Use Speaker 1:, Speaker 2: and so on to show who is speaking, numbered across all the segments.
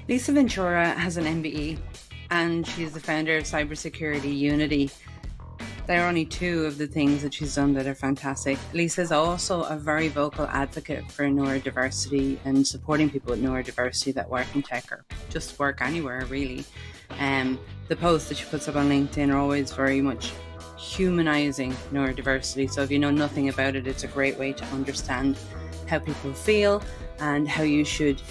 Speaker 1: Lisa Ventura has an MBE and she's the founder of Cybersecurity Unity. There are only two of the things that she's done that are fantastic. Lisa is also a very vocal advocate for neurodiversity and supporting people with neurodiversity that work in tech or just work anywhere, really. The posts that she puts up on LinkedIn are always very much humanizing neurodiversity. So if you know nothing about it, it's a great way to understand how people feel and how you should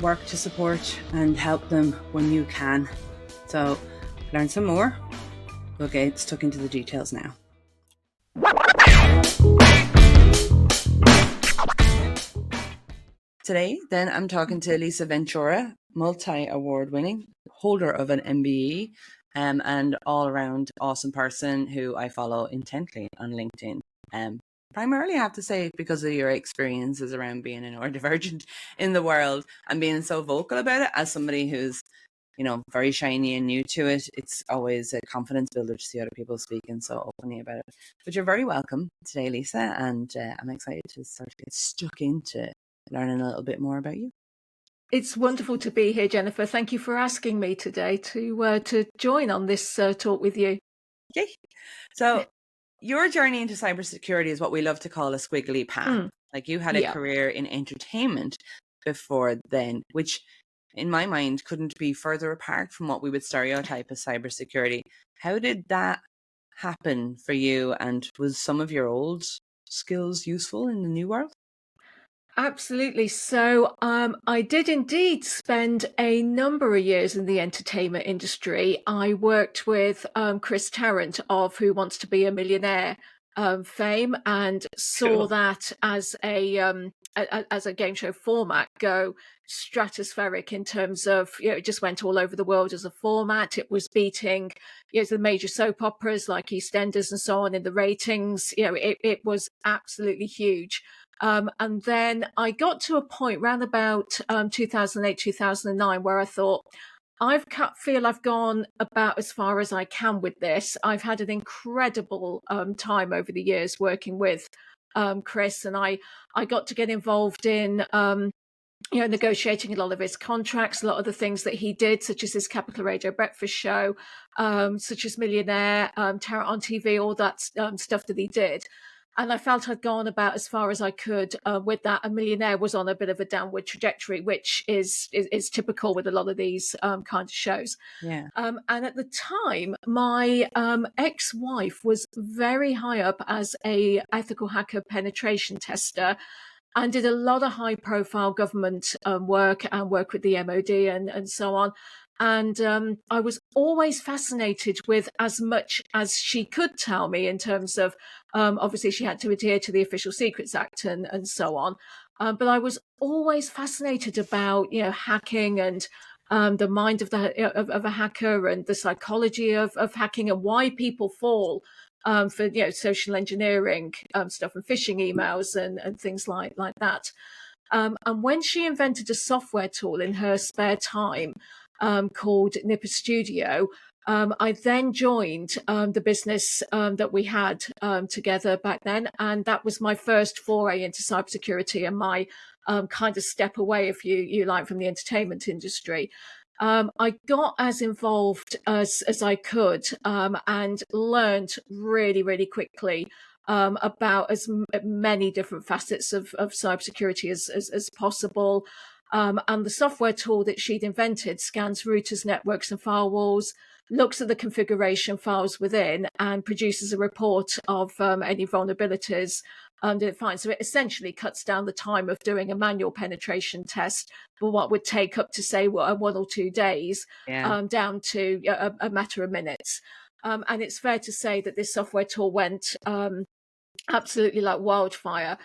Speaker 1: work to support and help them when you can. So learn some more. We'll get stuck into the details now. Today, then, I'm talking to Lisa Ventura, multi-award winning, holder of an MBE, and all-around awesome person who I follow intently on LinkedIn. Primarily, I have to say, because of your experiences around being a neurodivergent in the world and being so vocal about it as somebody who's, you know, very shiny and new to it. It's always a confidence builder to see other people speaking so openly about it. But you're very welcome today, Lisa, and I'm excited to start to get stuck into learning a little bit more about you.
Speaker 2: It's wonderful to be here, Jennifer. Thank you for asking me today to join on this talk with you.
Speaker 1: Yay. So your journey into cybersecurity is what we love to call a squiggly path. Like you had a career in entertainment before then, which in my mind couldn't be further apart from what we would stereotype as cybersecurity. How did that happen for you? And was some of your old skills useful in the new world?
Speaker 2: Absolutely. So I did indeed spend a number of years in the entertainment industry. I worked with Chris Tarrant of Who Wants to Be a Millionaire fame, and saw that as a game show format go stratospheric in terms of, it just went all over the world as a format. It was beating, the major soap operas like EastEnders and so on in the ratings. It was absolutely huge. And then I got to a point around about 2008, 2009, where I thought, feel I've gone about as far as I can with this. I've had an incredible time over the years working with Chris, and I got to get involved in negotiating a lot of his contracts, a lot of the things that he did, such as his Capital Radio Breakfast show, such as Millionaire, Tarrant on TV, all that stuff that he did. And I felt I'd gone about as far as I could with that. A Millionaire was on a bit of a downward trajectory, which is typical with a lot of these kind of shows.
Speaker 1: Yeah.
Speaker 2: And at the time, my ex-wife was very high up as a ethical hacker penetration tester, and did a lot of high-profile government work and work with the MOD and so on. And I was always fascinated with as much as she could tell me in terms of, obviously she had to adhere to the Official Secrets Act and so on. But I was always fascinated about, hacking and the mind of a hacker, and the psychology of hacking, and why people fall for social engineering stuff and phishing emails and things like that. And when she invented a software tool in her spare time, called Nipper Studio, I then joined the business that we had together back then, and that was my first foray into cybersecurity and my kind of step away, if you like, from the entertainment industry. I got as involved as I could, and learned really, really quickly about as many different facets of cybersecurity as possible. And the software tool that she'd invented scans routers, networks, and firewalls, looks at the configuration files within, and produces a report of any vulnerabilities that it finds. So it essentially cuts down the time of doing a manual penetration test for what would take up to, say, 1 or 2 days, down to a matter of minutes. And it's fair to say that this software tool went absolutely like wildfire.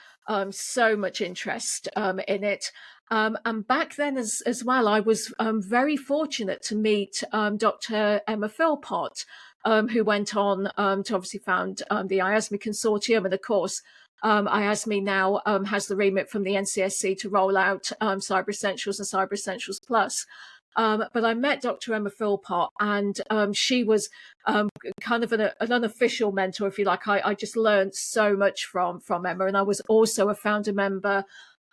Speaker 2: So much interest in it. And back then as well, I was very fortunate to meet Dr. Emma Philpott, who went on to obviously found the IASME consortium. And of course, IASME now has the remit from the NCSC to roll out Cyber Essentials and Cyber Essentials Plus. But I met Dr. Emma Philpott, and she was kind of an unofficial mentor, if you like. I just learned so much from Emma, and I was also a founder member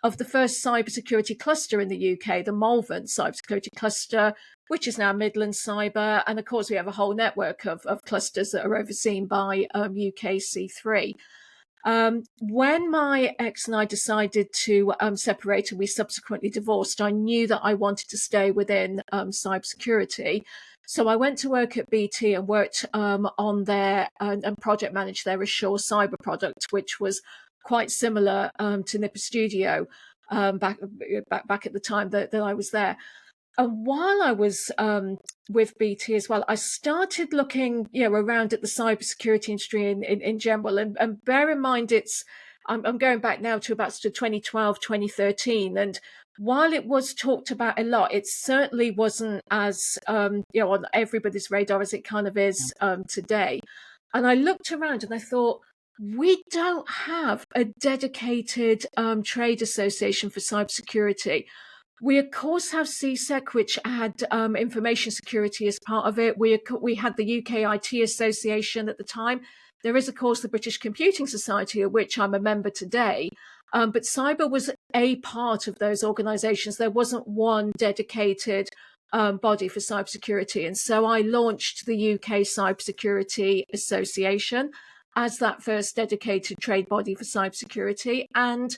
Speaker 2: of the first cybersecurity cluster in the UK, the Malvern Cybersecurity Cluster, which is now Midlands Cyber. And of course, we have a whole network of clusters that are overseen by UKC3. When my ex and I decided to separate and we subsequently divorced, I knew that I wanted to stay within cybersecurity. So I went to work at BT and worked on their and project managed their Assure cyber product, which was quite similar to Nipper Studio back at the time that I was there. And while I was with BT as well, I started looking, around at the cybersecurity industry in general. And bear in mind, I'm going back now to about 2012, 2013. And while it was talked about a lot, it certainly wasn't as, on everybody's radar as it kind of is today. And I looked around and I thought, we don't have a dedicated trade association for cybersecurity. We, of course, have CSEC, which had information security as part of it. We had the UK IT Association at the time. There is, of course, the British Computing Society, of which I'm a member today. But cyber was a part of those organisations. There wasn't one dedicated body for cybersecurity. And so I launched the UK Cybersecurity Association as that first dedicated trade body for cybersecurity. And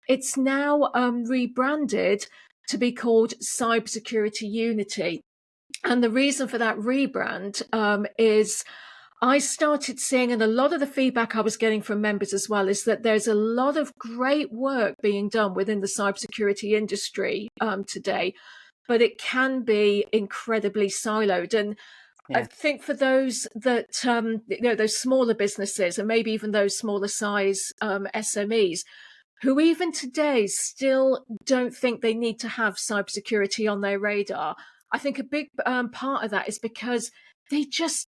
Speaker 2: it's now rebranded to be called Cybersecurity Unity. And the reason for that rebrand is I started seeing, and a lot of the feedback I was getting from members as well, is that there's a lot of great work being done within the cybersecurity industry today, but it can be incredibly siloed. And I think for those that, those smaller businesses and maybe even those smaller size SMEs, who even today still don't think they need to have cybersecurity on their radar. I think a big part of that is because they just,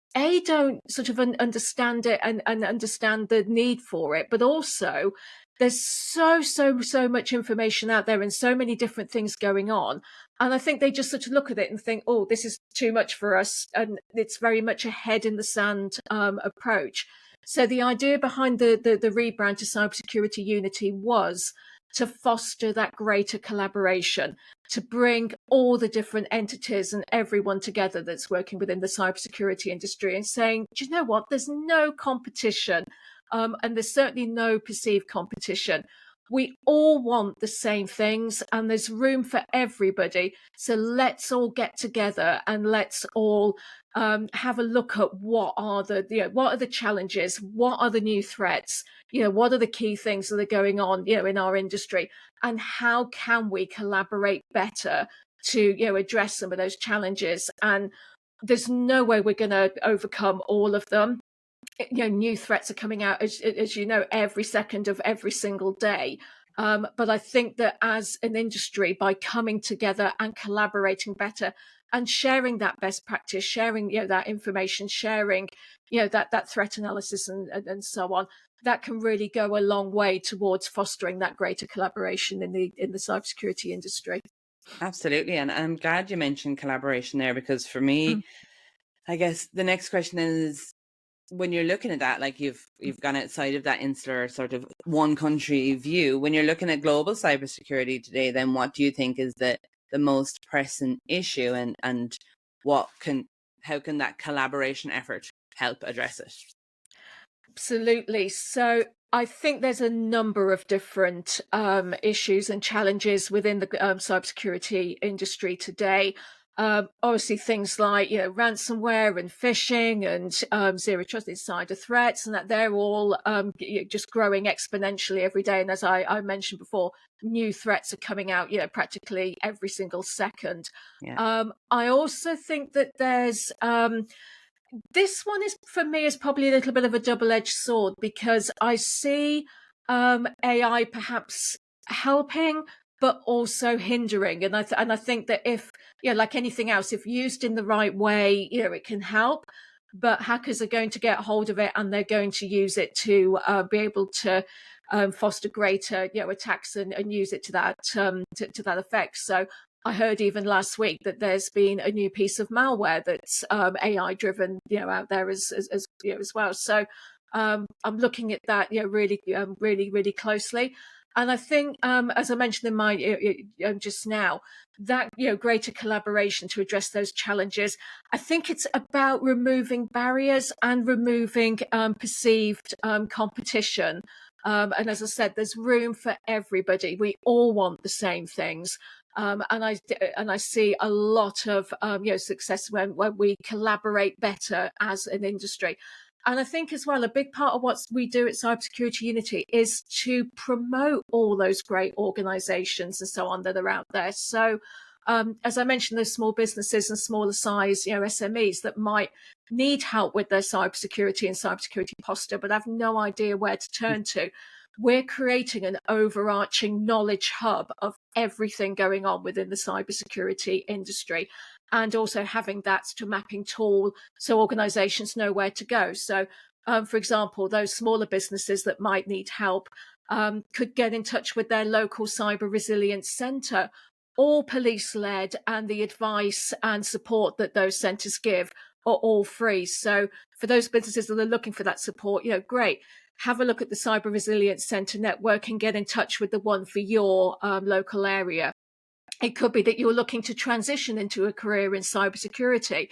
Speaker 2: don't sort of understand it and understand the need for it, but also there's so much information out there and so many different things going on. And I think they just sort of look at it and think, oh, this is too much for us. And it's very much a head in the sand approach. So the idea behind the rebrand to Cybersecurity Unity was to foster that greater collaboration, to bring all the different entities and everyone together that's working within the cybersecurity industry and saying, do you know what? There's no competition, and there's certainly no perceived competition. We all want the same things and there's room for everybody. So let's all get together and let's all have a look at what are the challenges, what are the new threats, what are the key things that are going on, in our industry, and how can we collaborate better to, address some of those challenges. And there's no way we're going to overcome all of them. New threats are coming out, as you know, every second of every single day. But I think that as an industry, by coming together and collaborating better and sharing that best practice, sharing that information, sharing that threat analysis and so on, that can really go a long way towards fostering that greater collaboration in the cybersecurity industry.
Speaker 1: Absolutely, and I'm glad you mentioned collaboration there, because for me, I guess the next question is, when you're looking at that, like you've gone outside of that insular sort of one country view, when you're looking at global cybersecurity today, then what do you think is the most pressing issue, and how can that collaboration effort help address it?
Speaker 2: Absolutely. So I think there's a number of different issues and challenges within the cybersecurity industry today. Obviously, things like ransomware and phishing and zero trust insider threats, and that they're all just growing exponentially every day. And as I mentioned before, new threats are coming out practically every single second.
Speaker 1: Yeah.
Speaker 2: I also think that there's this one is, for me, is probably a little bit of a double-edged sword, because I see AI perhaps helping but also hindering, and I think that if like anything else, if used in the right way, it can help. But hackers are going to get hold of it and they're going to use it to be able to foster greater attacks and use it to that effect. So I heard even last week that there's been a new piece of malware that's AI driven, out there as well. So I'm looking at that, really closely. And I think, as I mentioned in my just now, that greater collaboration to address those challenges. I think it's about removing barriers and removing perceived competition. And as I said, there's room for everybody. We all want the same things. And I see a lot of success when we collaborate better as an industry. And I think as well, a big part of what we do at Cybersecurity Unity is to promote all those great organizations and so on that are out there. So, as I mentioned, those small businesses and smaller size, SMEs that might need help with their cybersecurity and cybersecurity posture, but have no idea where to turn to. We're creating an overarching knowledge hub of everything going on within the cybersecurity industry, and also having that to mapping tool so organizations know where to go. So, for example, those smaller businesses that might need help could get in touch with their local cyber resilience center, all police led, and the advice and support that those centers give are all free. So for those businesses that are looking for that support, great. Have a look at the Cyber Resilience Centre network and get in touch with the one for your local area. It could be that you're looking to transition into a career in cybersecurity.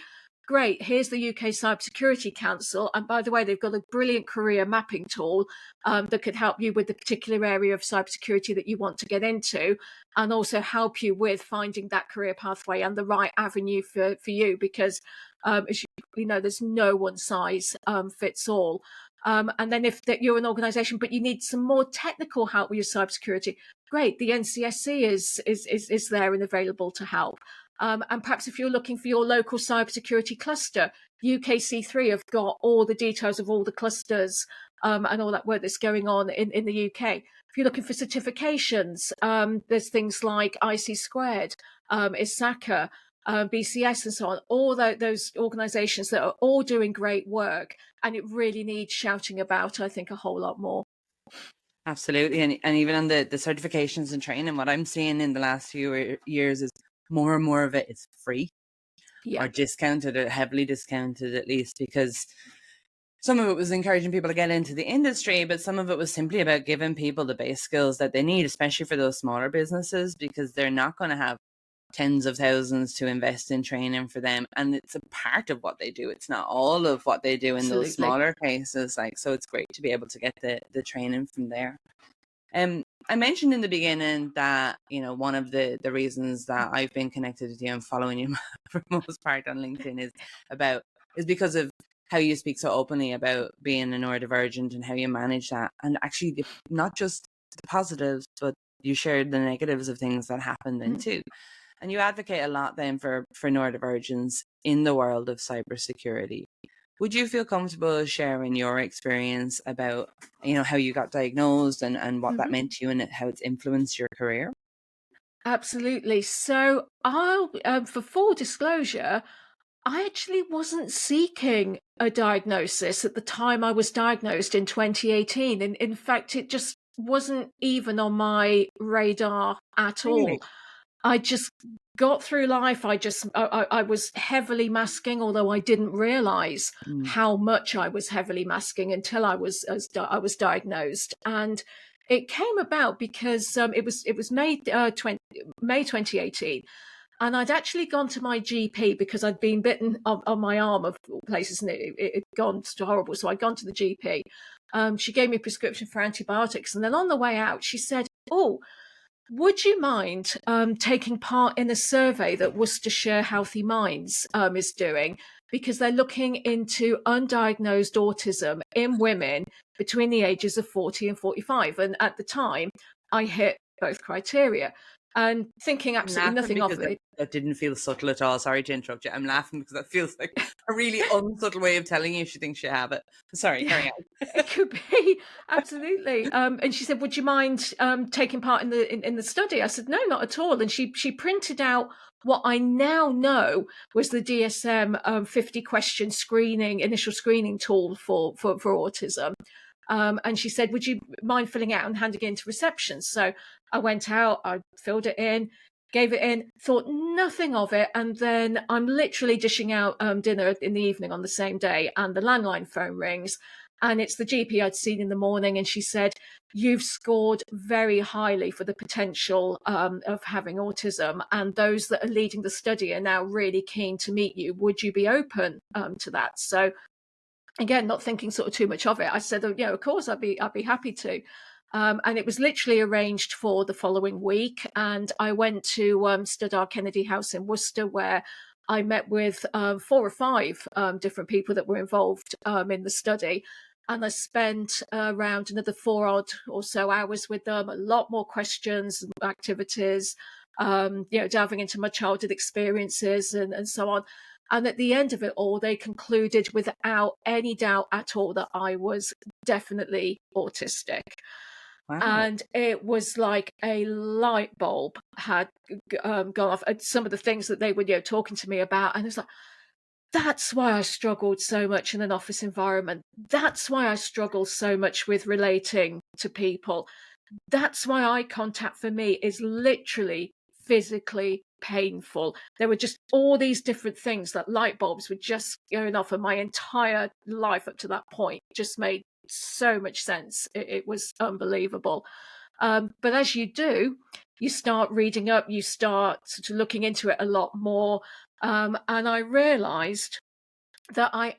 Speaker 2: Great, here's the UK Cybersecurity Council. And by the way, they've got a brilliant career mapping tool that could help you with the particular area of cybersecurity that you want to get into, and also help you with finding that career pathway and the right avenue for you, because as you know, there's no one size fits all. And then if that you're an organization, but you need some more technical help with your cybersecurity, great. The NCSC is there and available to help. And perhaps if you're looking for your local cybersecurity cluster, UKC3 have got all the details of all the clusters and all that work that's going on in the UK. If you're looking for certifications, there's things like IC Squared, ISACA, BCS and so on, all those organizations that are all doing great work, and it really needs shouting about, I think, a whole lot more.
Speaker 1: Absolutely. And even on the certifications and training, what I'm seeing in the last few years is more and more of it is free or discounted, or heavily discounted at least, because some of it was encouraging people to get into the industry, but some of it was simply about giving people the base skills that they need, especially for those smaller businesses, because they're not going to have tens of thousands to invest in training for them. And it's a part of what they do. It's not all of what they do in
Speaker 2: Absolutely.
Speaker 1: those smaller cases. So it's great to be able to get the training from there. I mentioned in the beginning that, one of the reasons that I've been connected with you and following you for the most part on LinkedIn is because of how you speak so openly about being a neurodivergent and how you manage that. And actually not just the positives, but you shared the negatives of things that happen then too. And you advocate a lot then for neurodivergence in the world of cybersecurity. Would you feel comfortable sharing your experience about, how you got diagnosed and what that meant to you and how it's influenced your career?
Speaker 2: Absolutely. So I'll, for full disclosure, I actually wasn't seeking a diagnosis at the time I was diagnosed in 2018. And in fact, it just wasn't even on my radar at all. I just got through life. I was heavily masking, although I didn't realize how much I was heavily masking until I was diagnosed. And it came about because it was May 2018. And I'd actually gone to my GP because I'd been bitten on my arm, of all places, and it had gone horrible. So I'd gone to the GP. She gave me a prescription for antibiotics. And then on the way out, she said, "Oh, would you mind taking part in a survey that Worcestershire Healthy Minds is doing? Because they're looking into undiagnosed autism in women between the ages of 40 and 45. And at the time, I hit both criteria. And thinking absolutely nothing of it.
Speaker 1: That didn't feel subtle at all. Sorry to interrupt you. I'm laughing because that feels like a really unsubtle way of telling you she thinks you have it. Sorry, carry on.
Speaker 2: It could be, absolutely. And she said, "Would you mind taking part in the study?" I said, "No, not at all." And she printed out what I now know was the DSM 50 question initial screening tool for autism. And she said, "Would you mind filling out and handing it into reception?" So I went out, I filled it in, gave it in, thought nothing of it. And then I'm literally dishing out dinner in the evening on the same day, and the landline phone rings. And it's the GP I'd seen in the morning, and she said, "You've scored very highly for the potential of having autism, and those that are leading the study are now really keen to meet you. Would you be open to that?" So again, not thinking sort of too much of it, I said, "Oh, yeah, of course, I'd be happy to." And it was literally arranged for the following week, and I went to Stoddard Kennedy House in Worcester, where I met with 4 or 5 different people that were involved in the study. And I spent around another 4 odd or so hours with them, a lot more questions and activities, delving into my childhood experiences and so on. And at the end of it all, they concluded without any doubt at all that I was definitely autistic.
Speaker 1: Wow.
Speaker 2: And it was like a light bulb had gone off at some of the things that they were talking to me about. And it's like, that's why I struggled so much in an office environment. That's why I struggle so much with relating to people. That's why eye contact for me is literally physically painful. There were just all these different things that light bulbs were just going off, and my entire life up to that point just made so much sense. It was unbelievable. But as you do, you start reading up, you start sort of looking into it a lot more. And I realized that I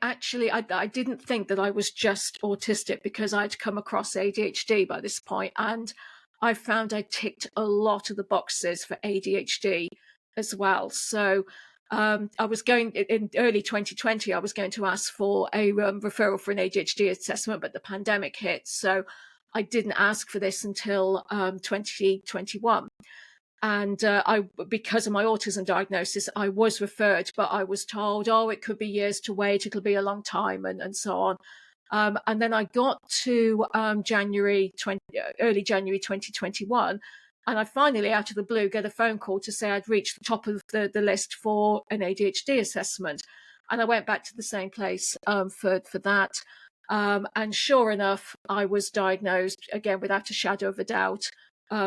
Speaker 2: didn't think that I was just autistic, because I'd come across ADHD by this point, and I found I ticked a lot of the boxes for ADHD as well. So I was going in early 2020. I was going to ask for a referral for an ADHD assessment, but the pandemic hit, so I didn't ask for this until 2021. And because of my autism diagnosis, I was referred, but I was told, "Oh, it could be years to wait, it'll be a long time," and so on. And then I got to early January 2021, and I finally, out of the blue, get a phone call to say I'd reached the top of the list for an ADHD assessment. And I went back to the same place for that. And sure enough, I was diagnosed again without a shadow of a doubt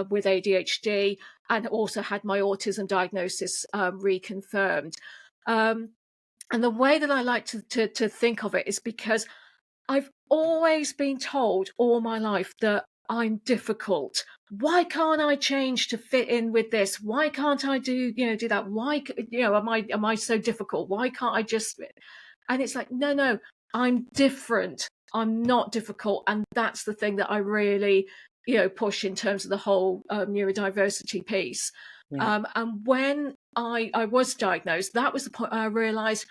Speaker 2: with ADHD, and also had my autism diagnosis reconfirmed. And the way that I like to think of it is because I've always been told all my life that I'm difficult. Why can't I change to fit in with this? Why can't I do that? Why, am I so difficult? Why can't I just? And it's like, no, I'm different. I'm not difficult. And that's the thing that I really, push in terms of the whole neurodiversity piece.
Speaker 1: Yeah.
Speaker 2: And when I was diagnosed, that was the point I realized,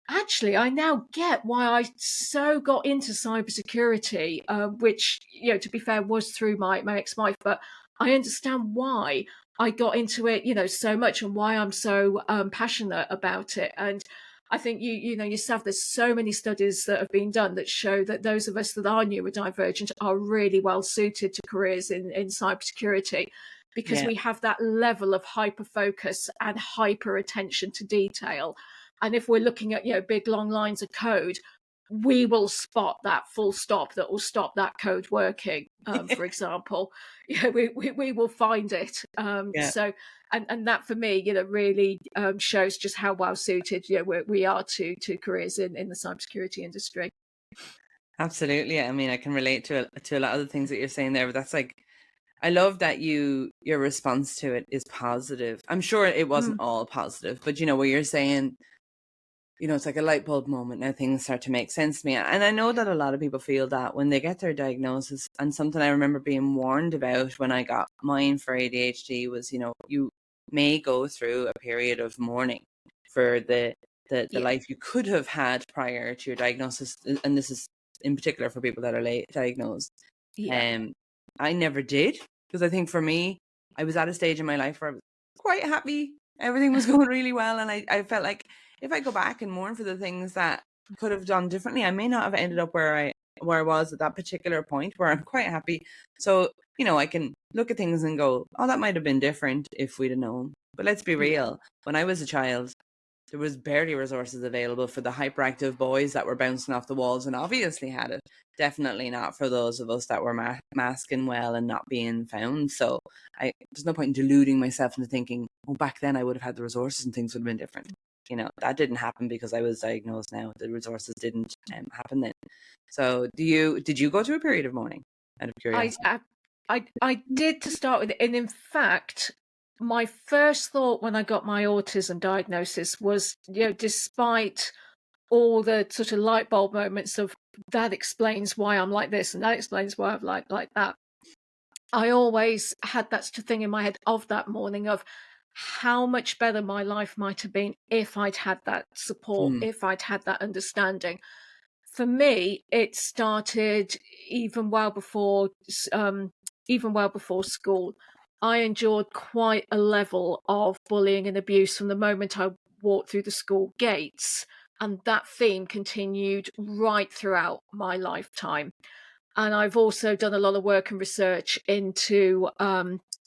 Speaker 2: actually, I now get why I so got into cybersecurity, which, to be fair, was through my ex-wife, but I understand why I got into it, so much, and why I'm so passionate about it. And I think yourself, there's so many studies that have been done that show that those of us that are neurodivergent are really well suited to careers in cybersecurity, because
Speaker 1: Yeah.
Speaker 2: we have that level of hyper focus and hyper attention to detail. And if we're looking at big long lines of code, we will spot that full stop that will stop that code working. For example, we will find it.
Speaker 1: Yeah.
Speaker 2: And that for me, really shows just how well suited we are to careers in the cybersecurity industry.
Speaker 1: Absolutely. I mean, I can relate to a lot of the things that you're saying there, but that's like, I love that your response to it is positive. I'm sure it wasn't
Speaker 2: Mm,
Speaker 1: all positive, but where you're saying, it's like a light bulb moment. Now things start to make sense to me. And I know that a lot of people feel that when they get their diagnosis. And something I remember being warned about when I got mine for ADHD was, you may go through a period of mourning for the
Speaker 2: yeah,
Speaker 1: life you could have had prior to your diagnosis. And this is in particular for people that are late diagnosed.
Speaker 2: yeah,
Speaker 1: Um, I never did, because I think for me, I was at a stage in my life where I was quite happy. Everything was going really well. And I felt like if I go back and mourn for the things that I could have done differently, I may not have ended up where I was at that particular point, where I'm quite happy. So, I can look at things and go, oh, that might have been different if we'd have known. But let's be
Speaker 2: yeah,
Speaker 1: real. When I was a child, there was barely resources available for the hyperactive boys that were bouncing off the walls and obviously had it. Definitely not for those of us that were masking well and not being found. So there's no point in deluding myself into thinking, oh, back then I would have had the resources and things would have been different. that didn't happen because I was diagnosed now. The resources didn't happen then. So did you go through a period of mourning out of
Speaker 2: I,
Speaker 1: curiosity?
Speaker 2: I did, to start with, and in fact, my first thought when I got my autism diagnosis was, despite all the sort of light bulb moments of that explains why I'm like this and that explains why I'm like that, I always had that sort of thing in my head of that morning of how much better my life might have been if I'd had that support,
Speaker 1: Mm,
Speaker 2: if I'd had that understanding. For me, it started even well before, even well before school. I endured quite a level of bullying and abuse from the moment I walked through the school gates, and that theme continued right throughout my lifetime. And I've also done a lot of work and research into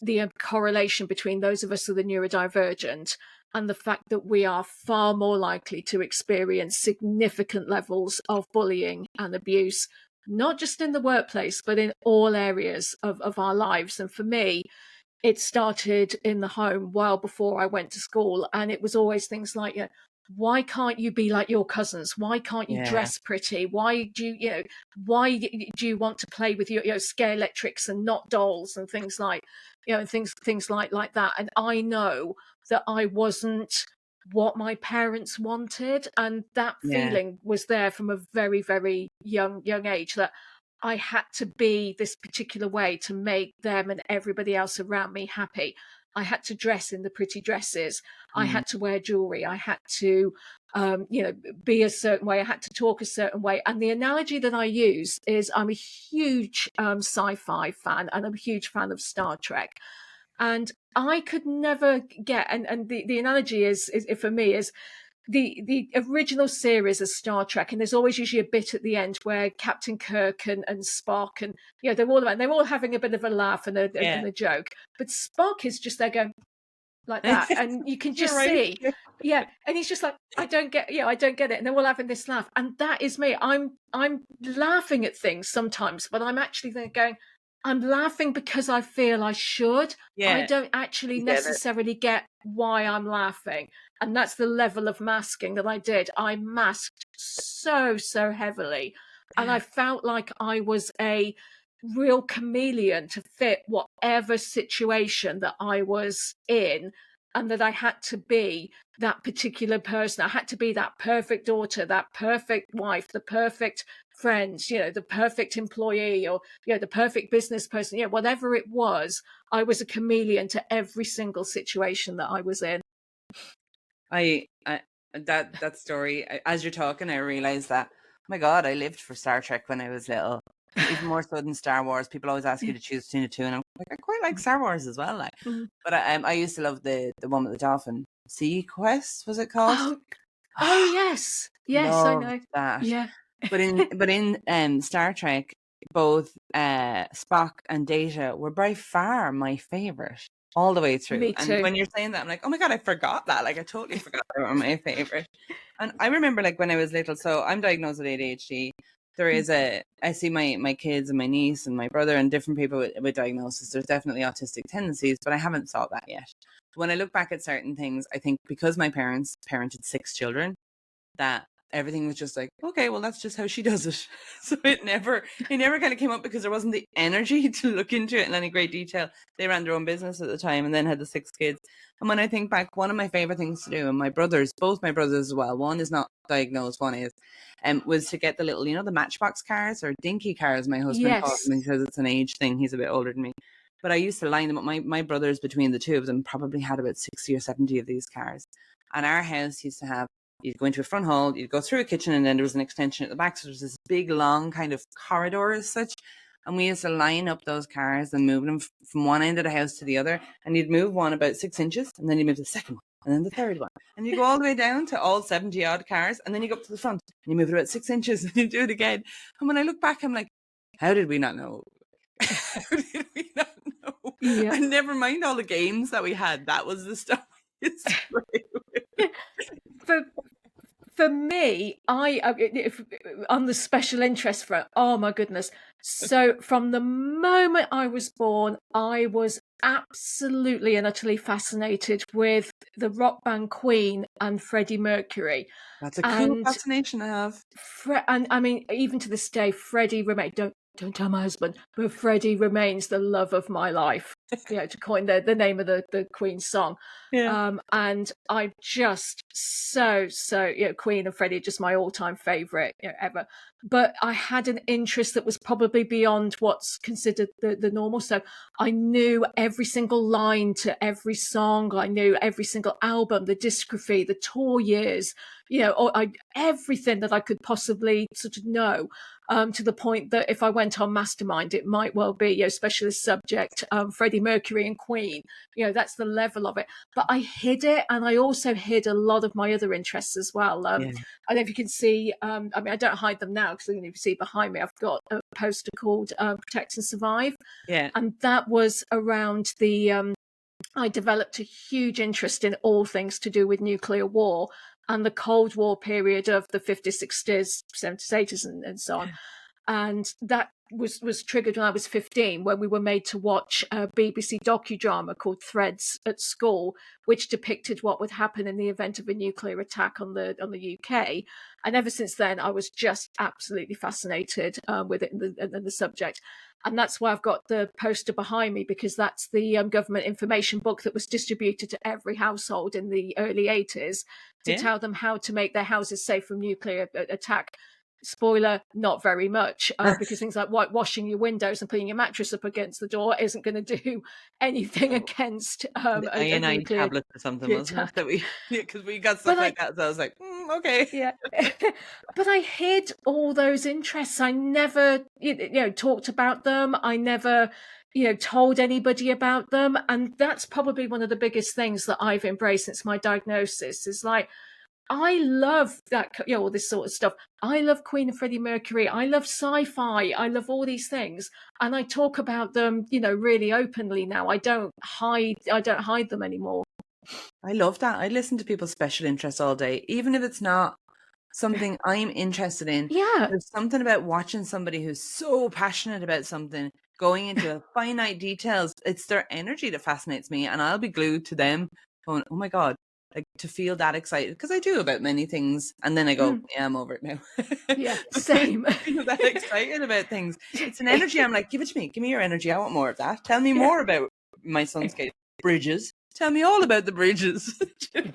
Speaker 2: the correlation between those of us who are neurodivergent and the fact that we are far more likely to experience significant levels of bullying and abuse, not just in the workplace, but in all areas of our lives. And for me, it started in the home well before I went to school. And it was always things like, why can't you be like your cousins? Why can't you
Speaker 1: yeah.
Speaker 2: dress pretty? Why do why do you want to play with your, scare electrics and not dolls and things like, things like that. And I know that I wasn't what my parents wanted. And that
Speaker 1: Yeah.
Speaker 2: feeling was there from a very, very young age, that I had to be this particular way to make them and everybody else around me happy. I had to dress in the pretty dresses. I
Speaker 1: Mm,
Speaker 2: had to wear jewelry. I had to, be a certain way. I had to talk a certain way. And the analogy that I use is I'm a huge sci-fi fan, and I'm a huge fan of Star Trek. And I could never get, and the analogy is for me is the original series of Star Trek, and there's always usually a bit at the end where Captain Kirk and Spock, and they're all having a bit of a laugh and
Speaker 1: yeah.
Speaker 2: and a joke, but Spock is just there going like that, and you can
Speaker 1: You're
Speaker 2: just
Speaker 1: right.
Speaker 2: see, yeah, and he's just like, I don't get, I don't get it, and they're all having this laugh, and that is me. I'm laughing at things sometimes, but I'm actually there going, I'm laughing because I feel I should. I
Speaker 1: Yeah.
Speaker 2: don't actually
Speaker 1: You get it.
Speaker 2: necessarily get why I'm laughing. And that's the level of masking that I did. I masked so heavily. And I felt like I was a real chameleon to fit whatever situation that I was in, and that I had to be that particular person. I had to be that perfect daughter, that perfect wife, the perfect friends, the perfect employee, or the perfect business person, whatever it was. I was a chameleon to every single situation that I was in.
Speaker 1: I that story, as you're talking, I realized that, oh my God, I lived for Star Trek when I was little. Even more so than Star Wars. People always ask you
Speaker 2: Yeah.
Speaker 1: to choose between the two, and I'm like, I quite like Star Wars as well. Like,
Speaker 2: Mm.
Speaker 1: but I used to love the one with the dolphin. Sea Quest, was it called?
Speaker 2: Oh, oh yes, yes, I
Speaker 1: Loved
Speaker 2: know.
Speaker 1: that.
Speaker 2: Yeah,
Speaker 1: But in Star Trek, both Spock and Data were by far my favorite all the way through.
Speaker 2: me
Speaker 1: And
Speaker 2: too.
Speaker 1: when you're saying that, I'm like, oh my God, I forgot that. Like, I totally forgot they were my favorite. And I remember, like, when I was little, so I'm diagnosed with ADHD. I see my kids and my niece and my brother and different people with diagnosis. There's definitely autistic tendencies, but I haven't saw that yet. When I look back at certain things, I think because my parents parented 6 children, that everything was just like, okay, well, that's just how she does it. So it never kind of came up because there wasn't the energy to look into it in any great detail. They ran their own business at the time and then had the 6 kids. And when I think back, one of my favorite things to do, and both my brothers as well, one is not diagnosed, one is, was to get the little, the Matchbox cars, or dinky cars, my husband calls
Speaker 2: Yes,
Speaker 1: them, because it's an age thing. He's a bit older than me. But I used to line them up. My brothers, between the two of them, probably had about 60 or 70 of these cars. And our house used to have, you'd go into a front hall, you'd go through a kitchen, and then there was an extension at the back. So there was this big, long kind of corridor as such. And we used to line up those cars and move them from one end of the house to the other. And you'd move one about 6 inches, and then you'd move the second one, and then the third one. And you go all the way down to all 70 odd cars. And then you go up to the front, and you move it about 6 inches, and you do it again. And when I look back, I'm like, how did we not know? How did we not know?
Speaker 2: yeah.
Speaker 1: And never mind all the games that we had. That was the stuff we used to play with.
Speaker 2: For For me, if, on the special interest front, oh my goodness. So from the moment I was born, I was absolutely and utterly fascinated with the rock band Queen and Freddie Mercury.
Speaker 1: That's a cool
Speaker 2: And
Speaker 1: fascination I have.
Speaker 2: and I mean, even to this day, Freddie remains. Don't tell my husband, but Freddie remains the love of my life. To coin the name of the Queen song.
Speaker 1: Yeah.
Speaker 2: And I'm just so Queen and Freddie are just my all-time favorite ever. But I had an interest that was probably beyond what's considered the normal. So I knew every single line to every song. I knew every single album, the discography, the tour years, everything that I could possibly sort of know. To the point that if I went on Mastermind, it might well be specialist subject, Freddie Mercury and Queen. That's the level of it. But I hid it, and I also hid a lot of my other interests as well. I don't know if you can see. I mean, I don't hide them now because you can see behind me. I've got a poster called "Protect and Survive," and that was around the. I developed a huge interest in all things to do with nuclear war and the Cold War period of the 50s, 60s, 70s, 80s, and so on. And that was triggered when I was 15, when we were made to watch a BBC docudrama called Threads at school, which depicted what would happen in the event of a nuclear attack on the UK. And ever since then, I was just absolutely fascinated with it and the subject. And that's why I've got the poster behind me, because that's the government information book that was distributed to every household in the early 80s to tell them how to make their houses safe from nuclear attack. Spoiler, not very much, because things like whitewashing your windows and putting your mattress up against the door isn't going to do anything against
Speaker 1: the
Speaker 2: a
Speaker 1: iodine
Speaker 2: nuclear
Speaker 1: tablet or something, wasn't it?
Speaker 2: attack.
Speaker 1: That because we got stuff like that. So I was like, okay.
Speaker 2: Yeah. But I hid all those interests. I never, talked about them. I never, told anybody about them. And that's probably one of the biggest things that I've embraced since my diagnosis is like, I love that, all this sort of stuff. I love Queen and Freddie Mercury. I love sci-fi. I love all these things. And I talk about them, really openly now. I don't hide them anymore.
Speaker 1: I love that. I listen to people's special interests all day, even if it's not something I'm interested in.
Speaker 2: Yeah.
Speaker 1: There's something about watching somebody who's so passionate about something, going into finite details. It's their energy that fascinates me, and I'll be glued to them going, oh my God, like to feel that excited, because I do about many things. And then I go, yeah, I'm over it now.
Speaker 2: Yeah, same.
Speaker 1: I feel that excited about things. It's an energy. I'm like, give it to me. Give me your energy. I want more of that. Tell me more about my son's case. Bridges. Tell me all about the bridges.
Speaker 2: Do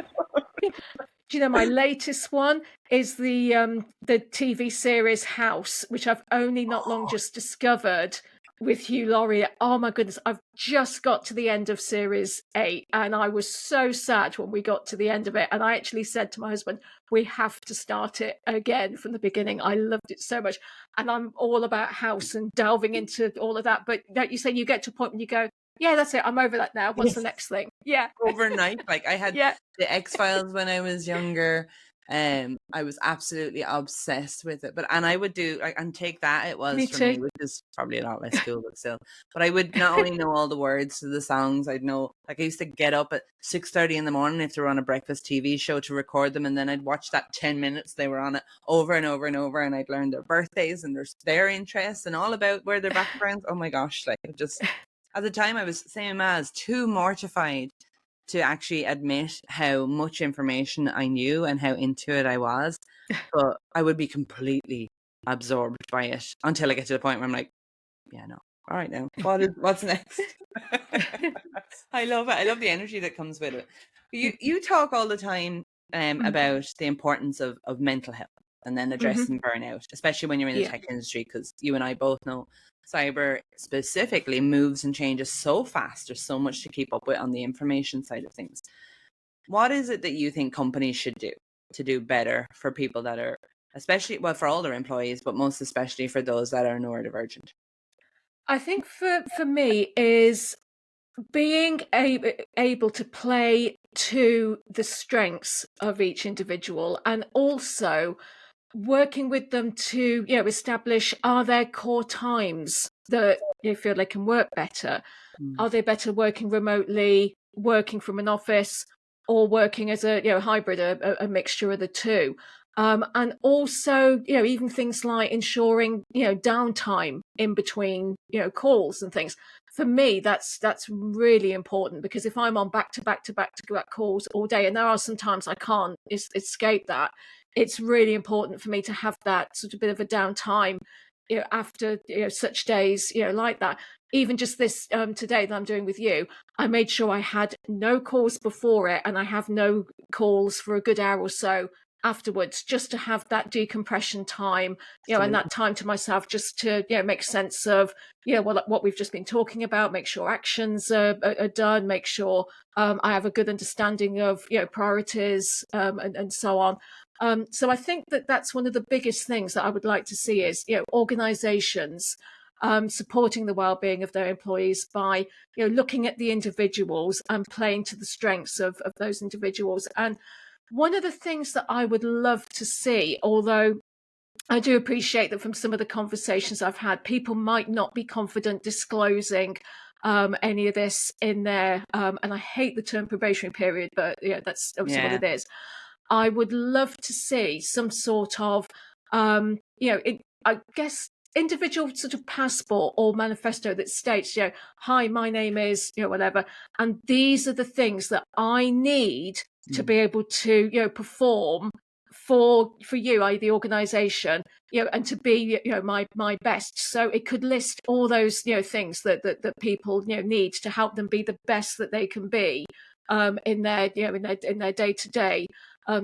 Speaker 2: you know my latest one is the TV series House, which I've only not long just discovered with Hugh Laurie. Oh my goodness, I've just got to the end of series 8 and I was so sad when we got to the end of it. And I actually said to my husband, we have to start it again from the beginning. I loved it so much. And I'm all about House and delving into all of that. But like you say, you get to a point when you go, yeah, that's it. I'm over that now. What's the next thing? Yeah.
Speaker 1: Overnight. Like I had the X-Files when I was younger. I was absolutely obsessed with it. And I would do and Take That it was for me, which is probably a lot less cool, but still. But I would not only know all the words to the songs, I'd know, like I used to get up at 6:30 in the morning if they were on a breakfast TV show to record them, and then I'd watch that 10 minutes they were on it over and over and over, and I'd learn their birthdays and their interests and all about where their backgrounds. Oh my gosh, like just at the time I was same as too mortified to actually admit how much information I knew and how into it I was. But I would be completely absorbed by it until I get to the point where I'm like, yeah, no. All right now. What's next? I love it. I love the energy that comes with it. You talk all the time about the importance of mental health and then addressing burnout, especially when you're in the tech industry, because you and I both know cyber specifically moves and changes so fast. There's so much to keep up with on the information side of things. What is it that you think companies should do to do better for people that are, especially, well, for all their employees, but most especially for those that are neurodivergent?
Speaker 2: I think for me is being able to play to the strengths of each individual, and also working with them to establish, are there core times that you feel they can work better? Are they better working remotely, working from an office, or working as a hybrid, a mixture of the two? And also, even things like ensuring, downtime in between, calls and things. For me, that's really important, because if I'm on back to back to back to back calls all day, and there are some times I can't escape that, it's really important for me to have that sort of bit of a downtime, after such days, like that. Even just this today that I'm doing with you, I made sure I had no calls before it, and I have no calls for a good hour or so afterwards, just to have that decompression time, and that time to myself, just to make sense of what we've just been talking about, make sure actions are done, make sure I have a good understanding of priorities, and so on. So I think that that's one of the biggest things that I would like to see is organizations supporting the well-being of their employees by looking at the individuals and playing to the strengths of those individuals. And one of the things that I would love to see, although I do appreciate that from some of the conversations I've had, people might not be confident disclosing any of this in their, and I hate the term probationary period, but that's obviously what it is. I would love to see some sort of, I guess, individual sort of passport or manifesto that states, hi, my name is, whatever, and these are the things that I need to be able to, perform for you, i.e. the organization, and to be, my best. So it could list all those, things that people, need to help them be the best that they can be, in their, in their day-to-day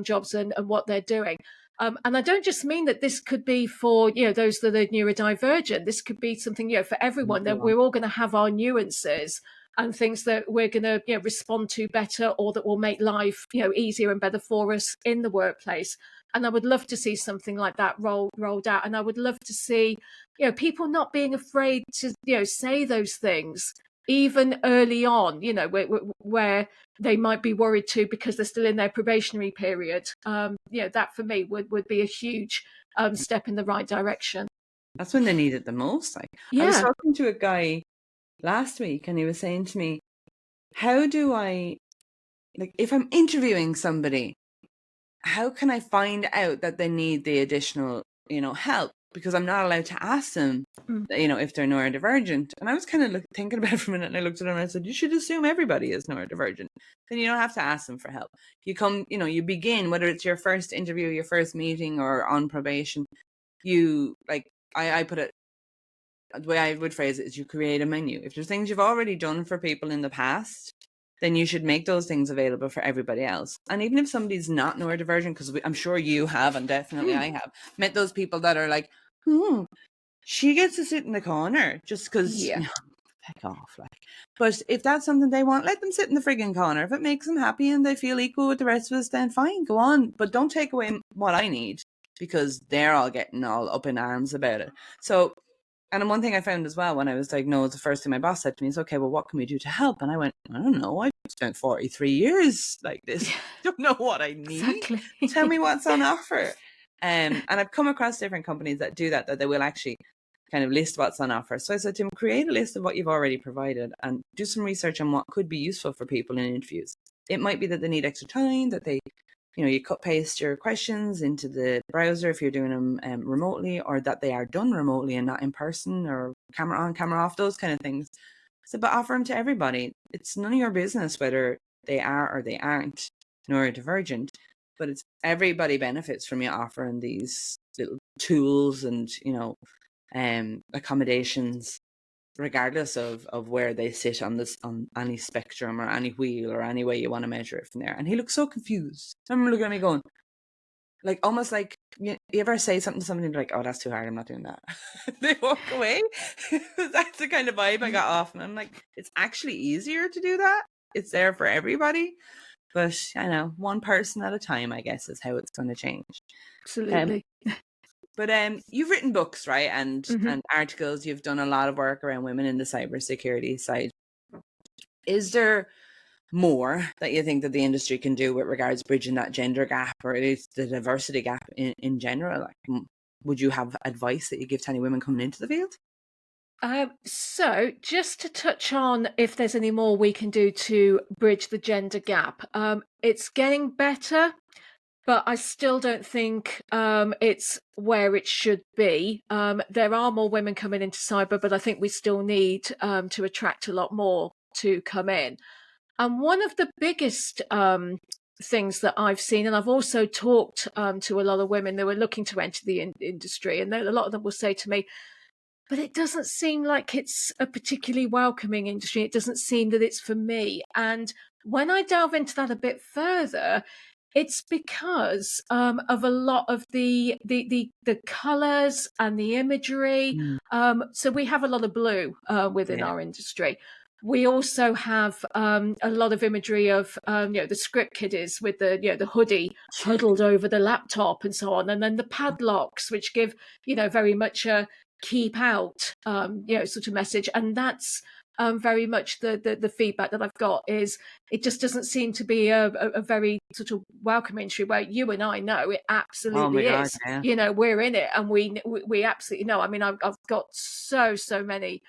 Speaker 2: jobs and what they're doing. And I don't just mean that this could be for those that are neurodivergent. This could be something for everyone. That we're all going to have our nuances and things that we're going to respond to better, or that will make life easier and better for us in the workplace. And I would love to see something like that rolled out. And I would love to see people not being afraid to say those things even early on, where they might be worried too because they're still in their probationary period. That for me would be a huge step in the right direction.
Speaker 1: That's when they need it the most. I was talking to a guy last week, and he was saying to me, how do I, if I'm interviewing somebody, how can I find out that they need the additional, help? Because I'm not allowed to ask them, if they're neurodivergent. And I was kind of thinking about it for a minute, and I looked at him and I said, you should assume everybody is neurodivergent. Then you don't have to ask them for help. You come, you begin, whether it's your first interview, your first meeting, or on probation, I put it, the way I would phrase it is, you create a menu. If there's things you've already done for people in the past, then you should make those things available for everybody else. And even if somebody's not neurodivergent, because I'm sure you have, and definitely I have, met those people that are like, she gets to sit in the corner just because, heck off. But if that's something they want, let them sit in the frigging corner. If it makes them happy and they feel equal with the rest of us, then fine, go on. But don't take away what I need, because they're all getting all up in arms about it. So, and one thing I found as well when I was diagnosed, the first thing my boss said to me is, okay, well, what can we do to help? And I went, I don't know. I've spent 43 years like this. I don't know what I need.
Speaker 2: Exactly.
Speaker 1: Tell me what's on offer. And I've come across different companies that do that they will actually kind of list what's on offer. So I said to him, create a list of what you've already provided and do some research on what could be useful for people in interviews. It might be that they need extra time, that they, you cut paste your questions into the browser if you're doing them remotely, or that they are done remotely and not in person, or camera on, camera off, those kind of things. So, but offer them to everybody. It's none of your business whether they are or they aren't neurodivergent, but it's everybody benefits from you offering these little tools and, accommodations, regardless of where they sit on any spectrum or any wheel or any way you want to measure it from there. And he looked so confused. I remember looking at me going, almost like, you ever say something to somebody like, oh, that's too hard, I'm not doing that. They walk away. That's the kind of vibe I got off. And I'm like, it's actually easier to do that. It's there for everybody. But I know, one person at a time, I guess, is how it's going to change.
Speaker 2: Absolutely.
Speaker 1: But you've written books, right? And articles. You've done a lot of work around women in the cybersecurity side. Is there more that you think that the industry can do with regards to bridging that gender gap, or at least the diversity gap in general? Would you have advice that you give to any women coming into the field?
Speaker 2: So just to touch on if there's any more we can do to bridge the gender gap, it's getting better. but I still don't think it's where it should be. There are more women coming into cyber, but I think we still need to attract a lot more to come in. And one of the biggest things that I've seen, and I've also talked to a lot of women that were looking to enter the industry, and a lot of them will say to me, but it doesn't seem like it's a particularly welcoming industry. It doesn't seem that it's for me. And when I delve into that a bit further, it's because of a lot of the colors and the imagery.
Speaker 1: Mm.
Speaker 2: So we have a lot of blue within
Speaker 1: Yeah.
Speaker 2: our industry. We also have a lot of imagery of the script kiddies with the hoodie huddled over the laptop and so on, and then the padlocks, which give very much a keep out sort of message, and that's very much the feedback that I've got is it just doesn't seem to be a very sort of welcoming industry where you and I know it
Speaker 1: Oh my
Speaker 2: absolutely
Speaker 1: God,
Speaker 2: is.
Speaker 1: yeah.
Speaker 2: We're in it, and we absolutely know. I mean, I've got so many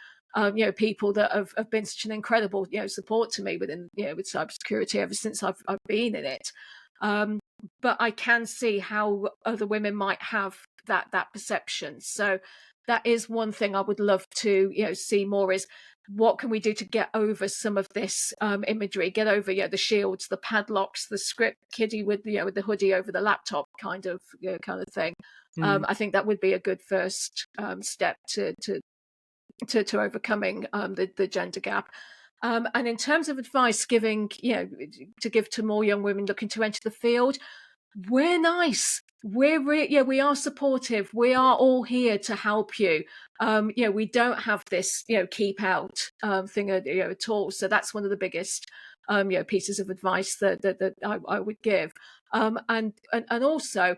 Speaker 2: people that have been such an incredible support to me within with cybersecurity ever since I've been in it. Um, but I can see how other women might have that perception. So that is one thing I would love to see more is what can we do to get over some of this imagery, get over the shields, the padlocks, the script kiddie with with the hoodie over the laptop kind of thing.
Speaker 1: Mm.
Speaker 2: I think that would be a good first step to overcoming the gender gap. And in terms of advice giving, to give to more young women looking to enter the field, we're nice. We are supportive. We are all here to help you. We don't have this, keep out thing at all. So that's one of the biggest, pieces of advice that I would give. And also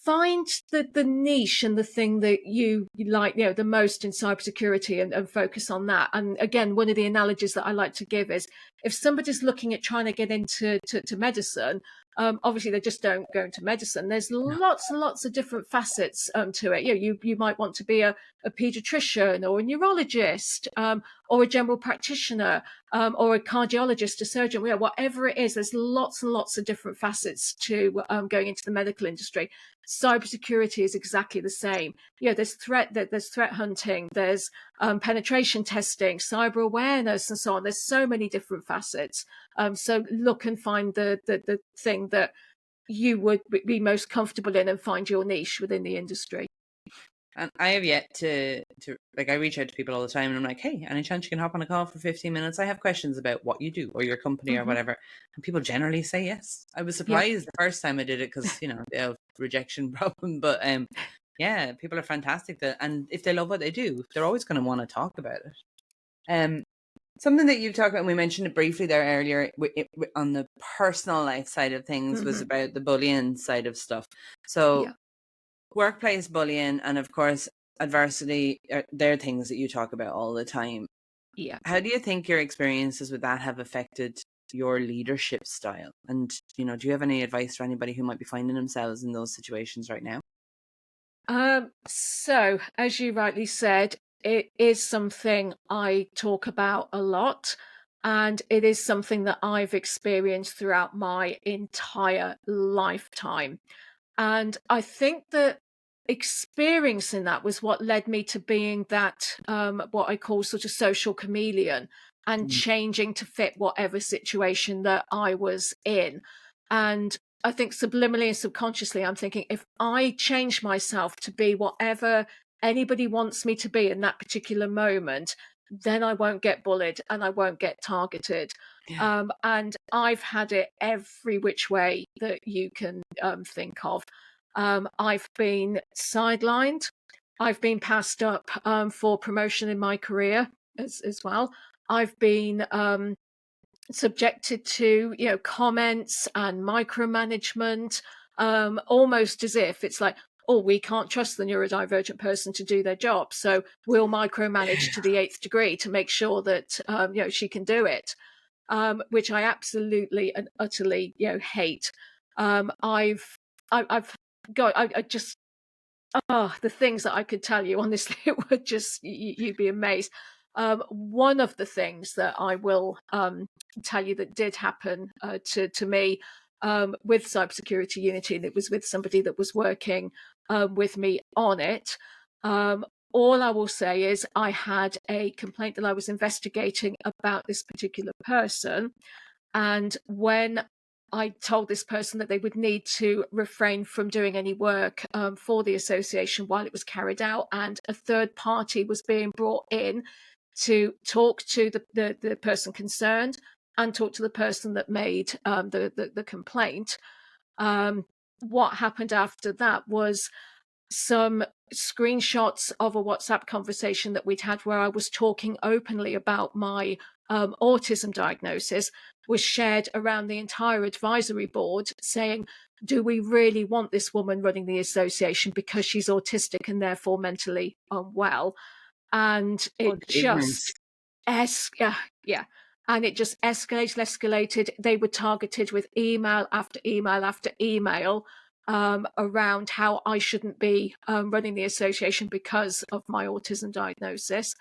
Speaker 2: find the niche and the thing that you like, the most in cybersecurity and focus on that. And again, one of the analogies that I like to give is if somebody's looking at trying to get into to medicine, obviously they just don't go into medicine. There's
Speaker 1: No.
Speaker 2: lots and lots of different facets to it. You might want to be a pediatrician or a neurologist, or a general practitioner, or a cardiologist, a surgeon, whatever it is. There's lots and lots of different facets to going into the medical industry. Cybersecurity is exactly the same. There's threat hunting, there's penetration testing, cyber awareness, and so on. There's so many different facets. So look and find the thing that you would be most comfortable in and find your niche within the industry.
Speaker 1: And I have yet to like, I reach out to people all the time and I'm like, hey, any chance you can hop on a call for 15 minutes? I have questions about what you do or your company or
Speaker 2: Hmm.
Speaker 1: whatever. And people generally say yes. I was
Speaker 2: Yeah.
Speaker 1: surprised the first time I did it because, they have rejection problem. But yeah, people are fantastic. And if they love what they do, they're always going to want to talk about it. Something that you've talked about, and we mentioned it briefly there earlier on the personal life side of things, was
Speaker 2: Hmm.
Speaker 1: about the bullying side of stuff. So
Speaker 2: Yeah.
Speaker 1: workplace bullying and of course adversity, they're things that you talk about all the time.
Speaker 2: Yeah.
Speaker 1: How do you think your experiences with that have affected your leadership style? And do you have any advice for anybody who might be finding themselves in those situations right now?
Speaker 2: So, as you rightly said, it is something I talk about a lot, and it is something that I've experienced throughout my entire lifetime. And I think that experiencing that was what led me to being that, what I call sort of social chameleon, and
Speaker 1: Mm.
Speaker 2: changing to fit whatever situation that I was in. And I think subliminally and subconsciously, I'm thinking if I change myself to be whatever anybody wants me to be in that particular moment, then I won't get bullied and I won't get targeted.
Speaker 1: Yeah.
Speaker 2: And I've had it every which way that you can think of. I've been sidelined. I've been passed up for promotion in my career as well. I've been subjected to comments and micromanagement, almost as if it's like, oh, we can't trust the neurodivergent person to do their job, so we'll micromanage to the eighth degree to make sure that she can do it, which I absolutely and utterly hate. I've got I just the things that I could tell you, honestly, it would just you'd be amazed. One of the things that I will tell you that did happen to me with Cybersecurity Unity, and it was with somebody that was working with me on it. All I will say is I had a complaint that I was investigating about this particular person. And when I told this person that they would need to refrain from doing any work for the association while it was carried out, and a third party was being brought in to talk to the person concerned and talk to the person that made the complaint. What happened after that was some screenshots of a WhatsApp conversation that we'd had where I was talking openly about my autism diagnosis was shared around the entire advisory board, saying, do we really want this woman running the association because she's autistic and therefore mentally unwell? And it
Speaker 1: Ignorance.
Speaker 2: yeah. And it just escalated. They were targeted with email after email after email around how I shouldn't be running the association because of my autism diagnosis.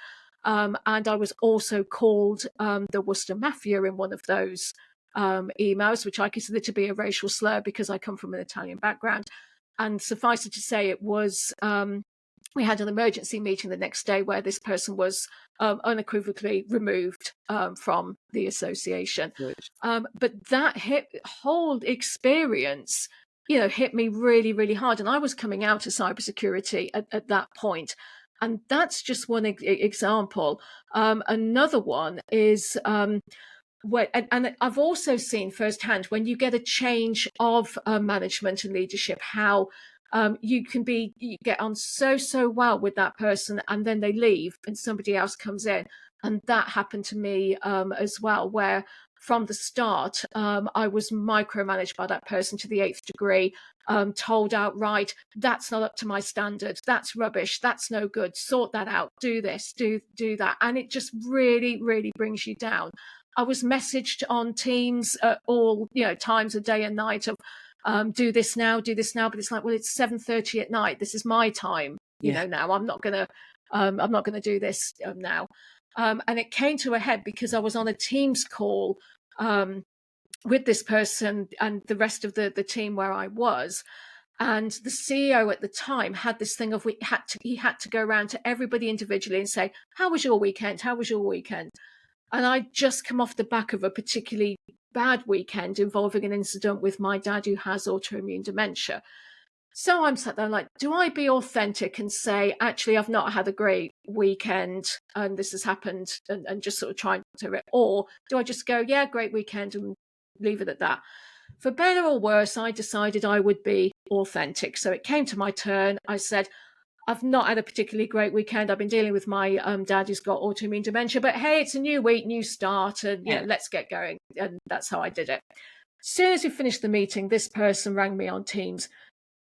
Speaker 2: And I was also called the Worcester Mafia in one of those emails, which I consider to be a racial slur because I come from an Italian background. And suffice it to say, it was we had an emergency meeting the next day where this person was unequivocally removed from the association. But that whole experience, hit me really, really hard. And I was coming out of cybersecurity at that point. And that's just one example. Another one is and I've also seen firsthand when you get a change of management and leadership, how you get on so well with that person, and then they leave and somebody else comes in. And that happened to me as well, where from the start, I was micromanaged by that person to the 8th degree, told outright, that's not up to my standard, that's rubbish, that's no good, sort that out, do this, do that. And it just really, really brings you down. I was messaged on Teams at all times of day and night of do this now, but it's like, well, it's 7:30 at night, this is my time, now I'm not gonna do this now. And it came to a head because I was on a Teams call with this person and the rest of the team where I was. And the CEO at the time had this thing of he had to go around to everybody individually and say, how was your weekend? How was your weekend? And I'd just come off the back of a particularly bad weekend involving an incident with my dad who has autoimmune dementia. So I'm sat there like, do I be authentic and say, actually, I've not had a great weekend and this has happened, and just sort of try to it? Or do I just go, yeah, great weekend, and leave it at that? For better or worse, I decided I would be authentic. So it came to my turn. I said, I've not had a particularly great weekend. I've been dealing with my dad who's got autoimmune dementia, but hey, it's a new week, new start, and let's get going. And that's how I did it. As soon as we finished the meeting, this person rang me on Teams.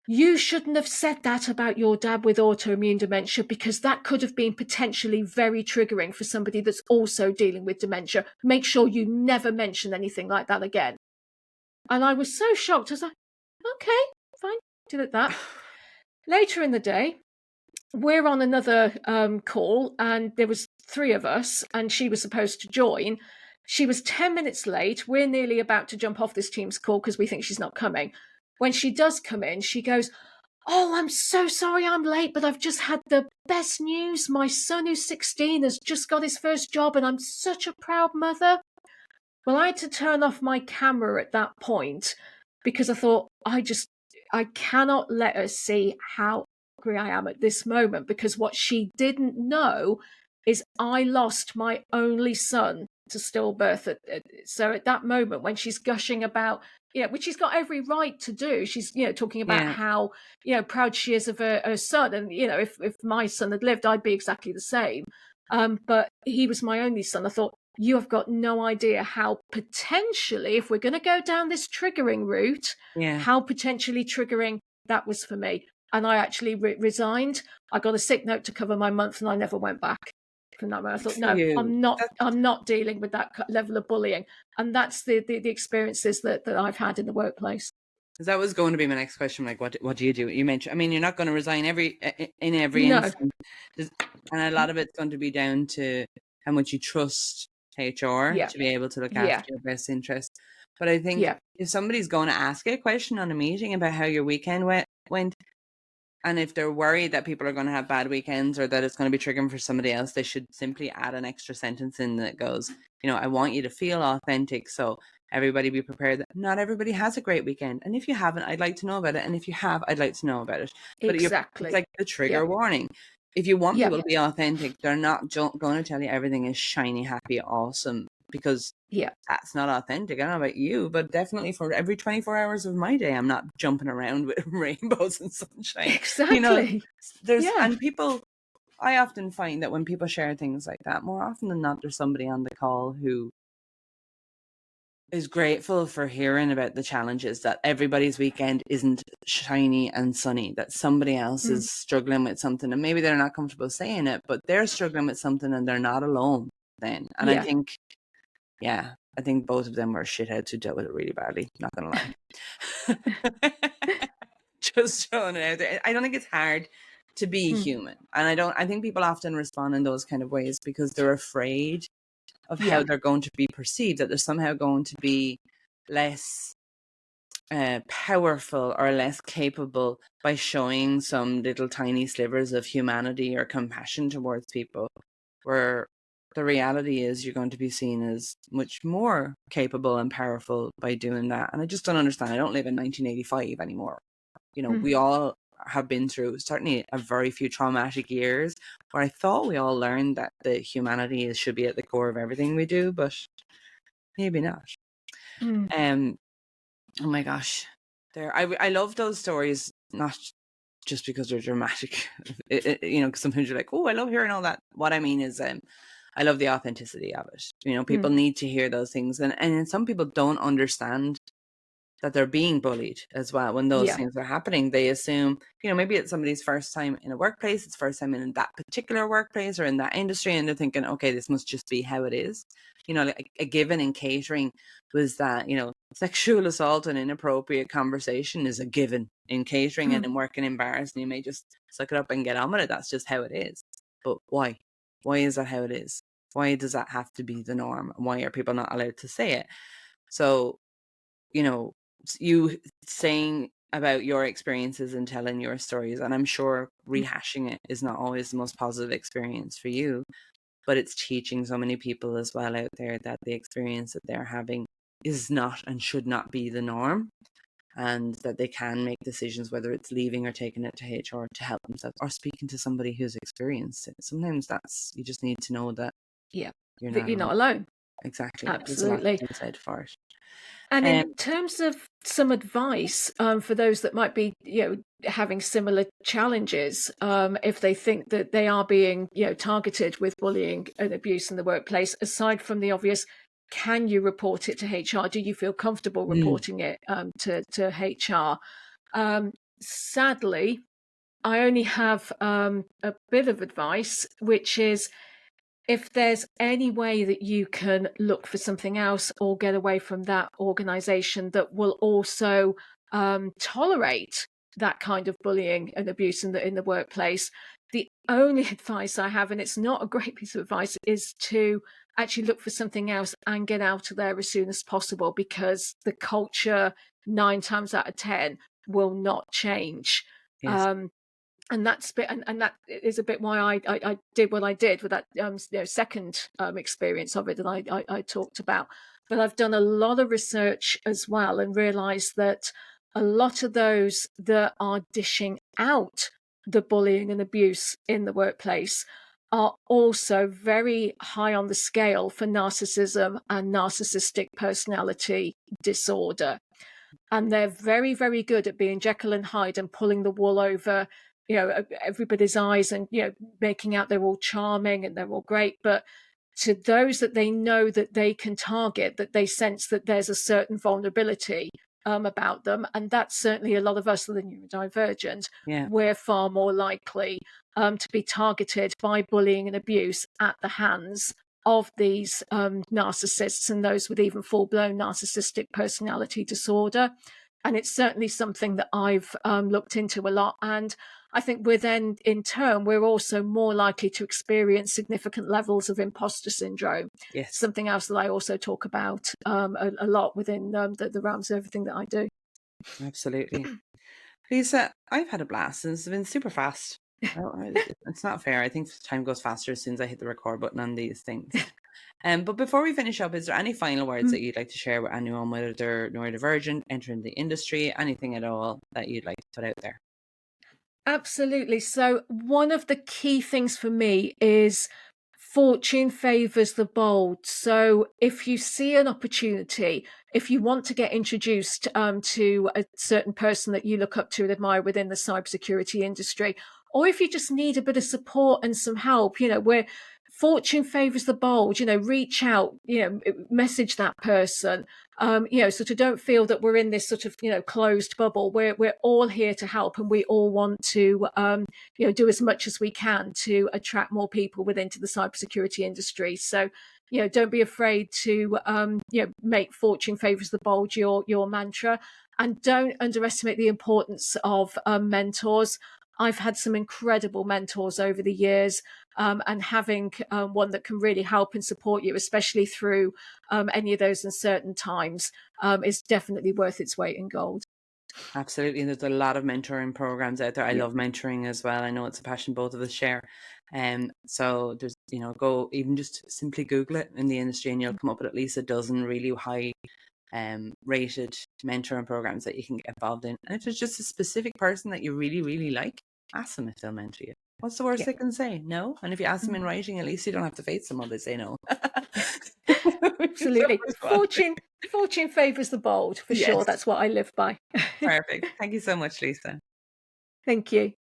Speaker 2: You shouldn't have said that about your dad with autoimmune dementia, because that could have been potentially very triggering for somebody that's also dealing with dementia. Make sure you never mention anything like that again. And I was so shocked. I was like, okay, fine, did it that. Later in the day, we're on another call, and there was 3 of us, and she was supposed to join. She was 10 minutes late. We're nearly about to jump off this Teams call because we think she's not coming. When she does come in, she goes, oh, I'm so sorry I'm late, but I've just had the best news. My son, who's 16, has just got his first job, and I'm such a proud mother. Well, I had to turn off my camera at that point because I thought, I cannot let her see how angry I am at this moment, because what she didn't know is I lost my only son to stillbirth. So at that moment, when she's gushing about, which she's got every right to do, she's, talking about how, proud she is of her son. And, if my son had lived, I'd be exactly the same. But he was my only son. I thought, you have got no idea how potentially, if we're going to go down this triggering route, how potentially triggering that was for me. And I actually resigned. I got a sick note to cover my month, and I never went back from that moment. I thought, no, I'm not dealing with that level of bullying. And that's the experiences that I've had in the workplace.
Speaker 1: Because that was going to be my next question. Like, what do you do? You mentioned, I mean, you're not going to resign in every instance. And a lot of it's going to be down to how much you trust HR to be able to look after your best interest. But I think
Speaker 2: Yeah.
Speaker 1: if somebody's going to ask a question on a meeting about how your weekend went, and if they're worried that people are going to have bad weekends or that it's going to be triggering for somebody else, they should simply add an extra sentence in that goes, I want you to feel authentic. So everybody be prepared that not everybody has a great weekend. And if you haven't, I'd like to know about it. And if you have, I'd like to know about it. But it's
Speaker 2: Exactly.
Speaker 1: like the trigger
Speaker 2: Yeah.
Speaker 1: warning. If you want
Speaker 2: Yeah.
Speaker 1: people to be authentic, they're not going to tell you everything is shiny, happy, awesome, because
Speaker 2: Yeah.
Speaker 1: that's not authentic. I don't know about you, but definitely for every 24 hours of my day, I'm not jumping around with rainbows and sunshine.
Speaker 2: Exactly. Yeah.
Speaker 1: And people, I often find that when people share things like that, more often than not, there's somebody on the call who is grateful for hearing about the challenges, that everybody's weekend isn't shiny and sunny, that somebody else is struggling with something, and maybe they're not comfortable saying it, but they're struggling with something and they're not alone then. And
Speaker 2: Yeah.
Speaker 1: I think both of them were shitheads who dealt with it really badly, not gonna lie. Just throwing it out there. I don't think it's hard to be human. And I think people often respond in those kind of ways because they're afraid of how
Speaker 2: Yeah.
Speaker 1: they're going to be perceived, that they're somehow going to be less powerful or less capable by showing some little tiny slivers of humanity or compassion towards people, where the reality is you're going to be seen as much more capable and powerful by doing that. And I just don't understand. I don't live in 1985 anymore. We all have been through certainly a very few traumatic years where I thought we all learned that the humanity should be at the core of everything we do, but maybe not. Oh my gosh. I love those stories, not just because they're dramatic. Because sometimes you're like, oh, I love hearing all that. What I mean is, I love the authenticity of it. People need to hear those things. And some people don't understand that they're being bullied as well. When those things are happening, they assume, maybe it's somebody's first time in a workplace, it's first time in that particular workplace or in that industry, and they're thinking, okay, this must just be how it is. Like a given in catering was that, sexual assault and inappropriate conversation is a given in catering and in working in bars, and you may just suck it up and get on with it. That's just how it is. But why? Why is that how it is? Why does that have to be the norm? Why are people not allowed to say it? So, you saying about your experiences and telling your stories, and I'm sure rehashing it is not always the most positive experience for you, but it's teaching so many people as well out there that the experience that they're having is not and should not be the norm, and that they can make decisions, whether it's leaving or taking it to HR to help themselves or speaking to somebody who's experienced it. Sometimes you just need to know that you're
Speaker 2: that
Speaker 1: not
Speaker 2: you're
Speaker 1: alone.
Speaker 2: not alone.
Speaker 1: Exactly. There's a lot
Speaker 2: Absolutely.
Speaker 1: to be said for it.
Speaker 2: And in terms of some advice for those that might be, having similar challenges, if they think that they are being, targeted with bullying and abuse in the workplace, aside from the obvious, can you report it to HR? Do you feel comfortable reporting it to HR? Sadly, I only have a bit of advice, which is, if there's any way that you can look for something else or get away from that organization that will also tolerate that kind of bullying and abuse in the workplace, the only advice I have, and it's not a great piece of advice, is to actually look for something else and get out of there as soon as possible, because the culture 9 times out of 10 will not change.
Speaker 1: Yes.
Speaker 2: And that's bit, and that is a bit why I did what I did with that second experience of it that I talked about. But I've done a lot of research as well and realised that a lot of those that are dishing out the bullying and abuse in the workplace are also very high on the scale for narcissism and narcissistic personality disorder. And they're very, very good at being Jekyll and Hyde and pulling the wool over everybody's eyes, and making out they're all charming and they're all great. But to those that they know that they can target, that they sense that there's a certain vulnerability about them, and that's certainly a lot of us that are neurodivergent, we're far more likely to be targeted by bullying and abuse at the hands of these narcissists and those with even full-blown narcissistic personality disorder. And it's certainly something that I've looked into a lot. And I think we're then, in turn, we're also more likely to experience significant levels of imposter syndrome.
Speaker 1: Yes.
Speaker 2: Something else that I also talk about a lot within the realms of everything that I do.
Speaker 1: Absolutely. Lisa, I've had a blast and it's been super fast. It's not fair. I think time goes faster as soon as I hit the record button on these things. But before we finish up, is there any final words that you'd like to share with anyone, whether they're neurodivergent, entering the industry, anything at all that you'd like to put out there?
Speaker 2: Absolutely. So one of the key things for me is fortune favors the bold. So if you see an opportunity, if you want to get introduced to a certain person that you look up to and admire within the cybersecurity industry, or if you just need a bit of support and some help, where fortune favors the bold, reach out, message that person. Sort of don't feel that we're in this sort of, closed bubble. We're all here to help, and we all want to, do as much as we can to attract more people into the cybersecurity industry. So, don't be afraid to, make fortune favors the bold your mantra, and don't underestimate the importance of mentors. I've had some incredible mentors over the years, and having one that can really help and support you, especially through any of those uncertain times, is definitely worth its weight in gold.
Speaker 1: Absolutely. And there's a lot of mentoring programs out there. I
Speaker 2: Yeah.
Speaker 1: love mentoring as well. I know it's a passion both of us share. So there's, go even just simply Google it in the industry and you'll come up with at least a dozen really high rated mentoring programs that you can get involved in. And if there's just a specific person that you really, really like, ask them if they'll mentor you. What's the worst
Speaker 2: Yeah.
Speaker 1: they can say? No. And if you ask them in writing, at least you don't have to face them while they say no.
Speaker 2: Absolutely. Fortune favors the bold, for
Speaker 1: Yes.
Speaker 2: sure. That's what I live by.
Speaker 1: Perfect. Thank you so much, Lisa.
Speaker 2: Thank you.